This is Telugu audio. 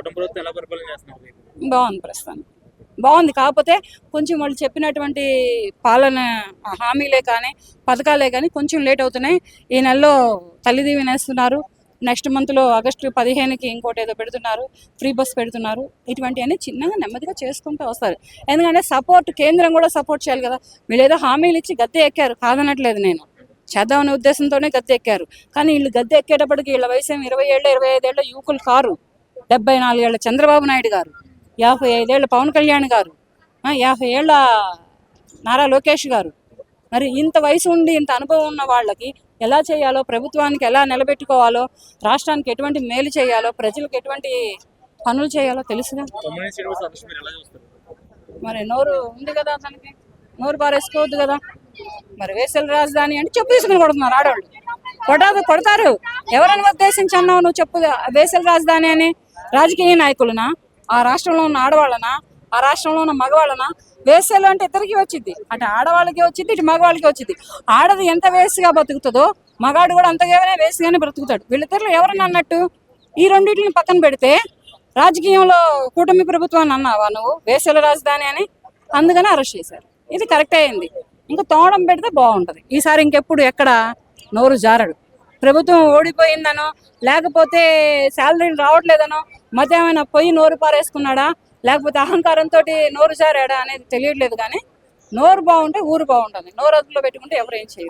కుటుంబ ప్రభుత్వం ఎలా పరిపాలన చేస్తున్నారు మీకు? బాగుంది ప్రస్తుతానికి. బాగుంది. కాకపోతే కొంచెం వాళ్ళు చెప్పినటువంటి పాలన హామీలే కానీ, పథకాలే కానీ కొంచెం లేట్ అవుతున్నాయి. ఈ నెలలో తల్లి దీవెన వేస్తున్నారు. నెక్స్ట్ మంత్లో ఆగస్టు 15కి ఇంకోటి ఏదో పెడుతున్నారు, ఫ్రీ బస్ పెడుతున్నారు. ఇటువంటివన్నీ చిన్నగా నెమ్మదిగా చేసుకుంటూ వస్తారు. ఎందుకంటే సపోర్ట్ కేంద్రం కూడా సపోర్ట్ చేయాలి కదా. వీళ్ళు ఏదో హామీలు ఇచ్చి గద్దె ఎక్కారు, కాదనట్లేదు నేను. చేద్దామనే ఉద్దేశంతోనే గద్దె ఎక్కారు. కానీ వీళ్ళు గద్దె ఎక్కేటప్పటికి వీళ్ళ వయసు 20 ఏళ్ళ 25 ఏళ్ళ యువకులు కారు. 74 ఏళ్ళ చంద్రబాబు నాయుడు గారు, 55 ఏళ్ళ పవన్ కళ్యాణ్ గారు, 50 ఏళ్ళ నారా లోకేష్ గారు. మరి ఇంత వయసు ఉండి ఇంత అనుభవం ఉన్న వాళ్ళకి ఎలా చేయాలో, ప్రభుత్వానికి ఎలా నిలబెట్టుకోవాలో, రాష్ట్రానికి ఎటువంటి మేలు చేయాలో, ప్రజలకు ఎటువంటి పనులు చేయాలో తెలుసుగా. తమ్మినేని శ్రీనివాస్ అరెస్ట్ మీరు ఎలా చూస్తారు? మరి నోరు ఉంది కదా అతనికి, నోరు పారేసుకోవద్దు కదా. మరి వేసల రాజధాని అంటే చెప్పు తీసుకుని కొడుతున్నారు ఆడవాళ్ళు. కొడతారు. ఎవరిని ఉద్దేశించి అన్నావు నువ్వు చెప్పు వేసల రాజధాని అని? రాజకీయ నాయకులనా, ఆ రాష్ట్రంలో ఉన్న ఆడవాళ్ళనా, ఆ రాష్ట్రంలో ఉన్న మగవాళ్ళనా? వేసలు అంటే ఇద్దరికి వచ్చింది. అటు ఆడవాళ్ళకి వచ్చింది, ఇటు మగవాళ్ళకి వచ్చింది. ఆడది ఎంత వేసిగా బతుకుతుందో మగాడు కూడా అంతగానే వేసిగానే బ్రతుకుతాడు. వీళ్ళిద్దరిలో ఎవరన్నా అన్నట్టు? ఈ రెండింటిని పక్కన పెడితే రాజకీయంలో కూటమి ప్రభుత్వాన్ని అన్నావా నువ్వు వేసల రాజధాని అని? అందుకని అరెస్ట్ చేశారు. ఇది కరెక్ట్ అయింది. ఇంకా తోడం పెడితే బాగుంటుంది. ఈసారి ఇంకెప్పుడు ఎక్కడ నోరు జారడు. ప్రభుత్వం ఓడిపోయిందనో, లేకపోతే శాలరీలు రావట్లేదనో, మధ్య ఏమైనా పొయ్యి నోరు పారేసుకున్నాడా, లేకపోతే అహంకారంతో నోరు జారాడా అనేది తెలియట్లేదు. కానీ నోరు బాగుంటే ఊరు బాగుంటుంది. నోరు అదుపులో పెట్టుకుంటే ఎవరు ఏం చేయరు.